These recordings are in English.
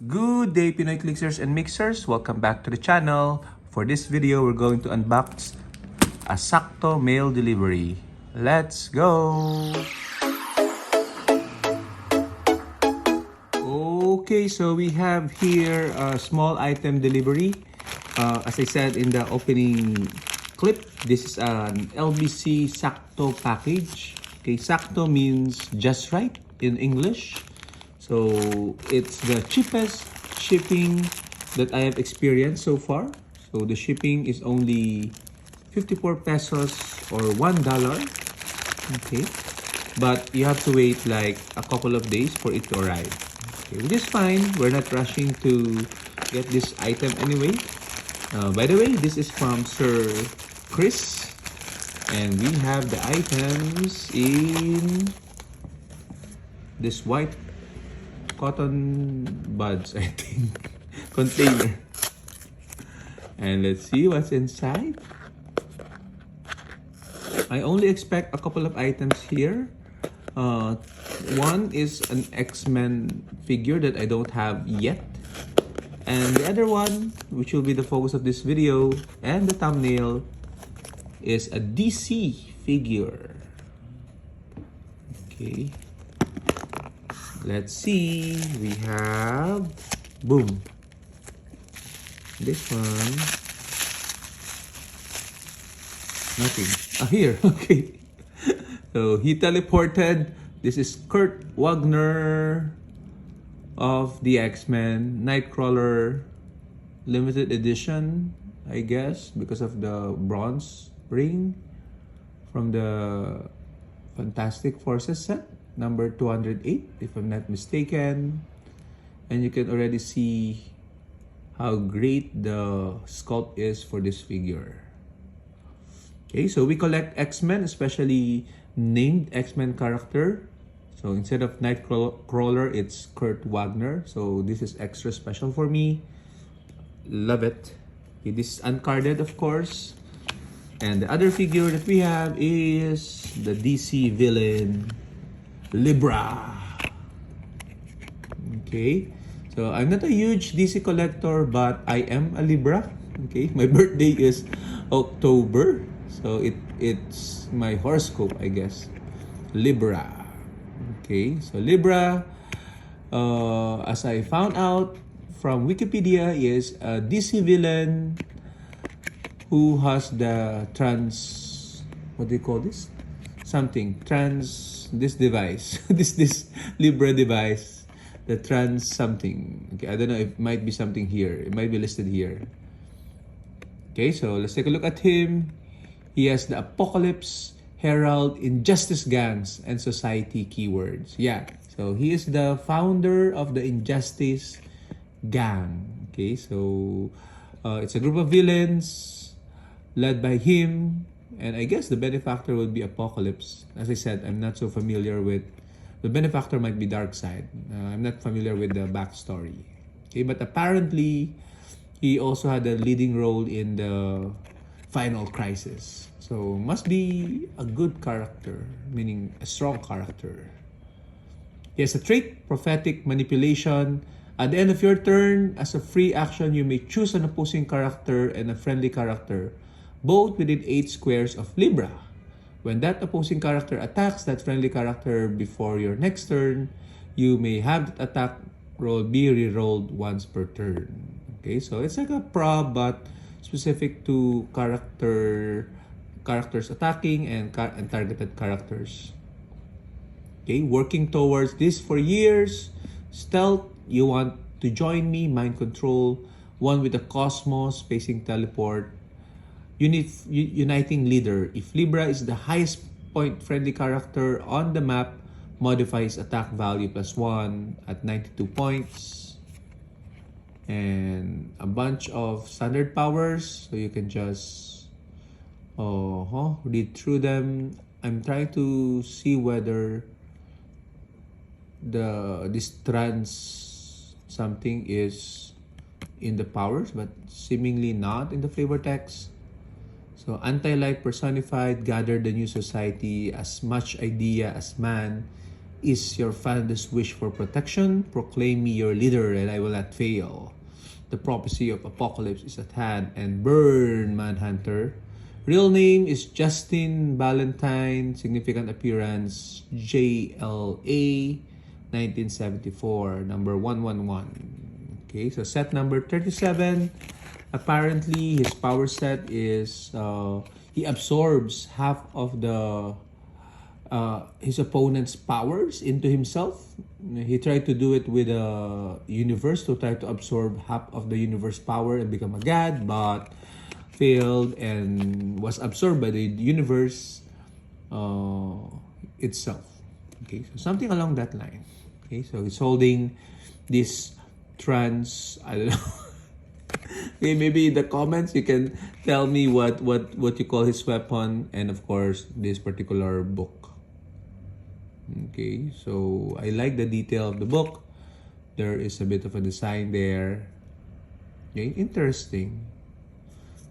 Good day, Pinoy Clixers and Mixers. Welcome back to the channel. For this video, we're going to unbox a sakto mail delivery. Let's go! Okay, so we have here a small item delivery. As I said in the opening clip, this is an LBC sakto package. Okay, sakto means just right in English. So it's the cheapest shipping that I have experienced so far. So the shipping is only 54 pesos or $1. Okay. But you have to wait like a couple of days for it to arrive. Okay, which is fine. We're not rushing to get this item anyway. By the way, this is from Sir Chris. And we have the items in this white cotton buds, I think, container. And let's see what's inside. I only expect a couple of items here. One is an X-Men figure that I don't have yet. And the other one, which will be the focus of this video and the thumbnail, is a DC figure. Okay. Let's see. We have, boom, this one. Nothing. Ah, here. Okay. So he teleported. This is Kurt Wagner of the X-Men, Nightcrawler limited edition, I guess, because of the bronze ring from the Fantastic Forces set. Number 208, if I'm not mistaken. And you can already see how great the sculpt is for this figure. Okay, so we collect X-Men, especially named X-Men character. So instead of Nightcrawler, it's Kurt Wagner. So this is extra special for me. Love it. Okay, this is uncarded, of course. And the other figure that we have is the DC villain, Libra. Okay, so I'm not a huge DC collector, but I am a Libra. Okay, my birthday is October, so it's my horoscope, I guess. Libra. Okay, so Libra, as I found out from Wikipedia, is a DC villain who has the what do you call this? This device, this Libra device, the trans something. Okay, I don't know if it might be something here. It might be listed here. Okay, so let's take a look at him. He has the Apocalypse, Herald, Injustice Gangs, and Society keywords. Yeah, so he is the founder of the Injustice Gang. Okay, so it's a group of villains led by him. And I guess the benefactor would be Apocalypse. As I said, I'm not so familiar with... The benefactor might be Darkseid. I'm not familiar with the backstory. Okay, but apparently, he also had a leading role in the final crisis. So, must be a good character, meaning a strong character. He has a trait, prophetic manipulation. At the end of your turn, as a free action, you may choose an opposing character and a friendly character, both within 8 squares of Libra. When that opposing character attacks that friendly character before your next turn, you may have that attack roll be re-rolled once per turn. Okay, so it's like a prob, but specific to characters attacking and targeted characters. Okay, working towards this for years. Stealth, you want to join me, mind control, one with the cosmos, spacing teleport, uniting leader. If Libra is the highest point friendly character on the map, modifies attack value +1 at 92 points. And a bunch of standard powers, so you can just read through them. I'm trying to see whether this trans something is in the powers, but seemingly not in the flavor text. So, anti-life personified, gather the new society, as much idea as man, is your fondest wish for protection? Proclaim me your leader and I will not fail. The prophecy of apocalypse is at hand and burn, Manhunter. Real name is Justin Valentine. Significant appearance JLA 1974, number 111. Okay, so set number 37. Apparently, his power set is he absorbs half of the his opponent's powers into himself. He tried to do it with a universe to try to absorb half of the universe power and become a god, but failed and was absorbed by the universe itself. Okay, so something along that line. Okay, so he's holding this I don't know. Okay, maybe in the comments you can tell me what you call his weapon, and of course this particular book. Okay, so I like the detail of the book. There is a bit of a design there. Okay, interesting.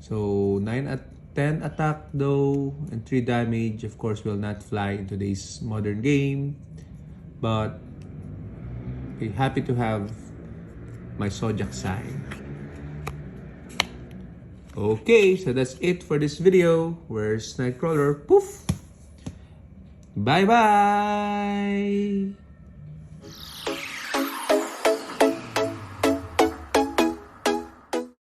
So 9 at 10 attack though and 3 damage, of course, will not fly in today's modern game. But okay, happy to have my zodiac sign. Okay, so that's it for this video. Where's Nightcrawler? Poof! Bye-bye!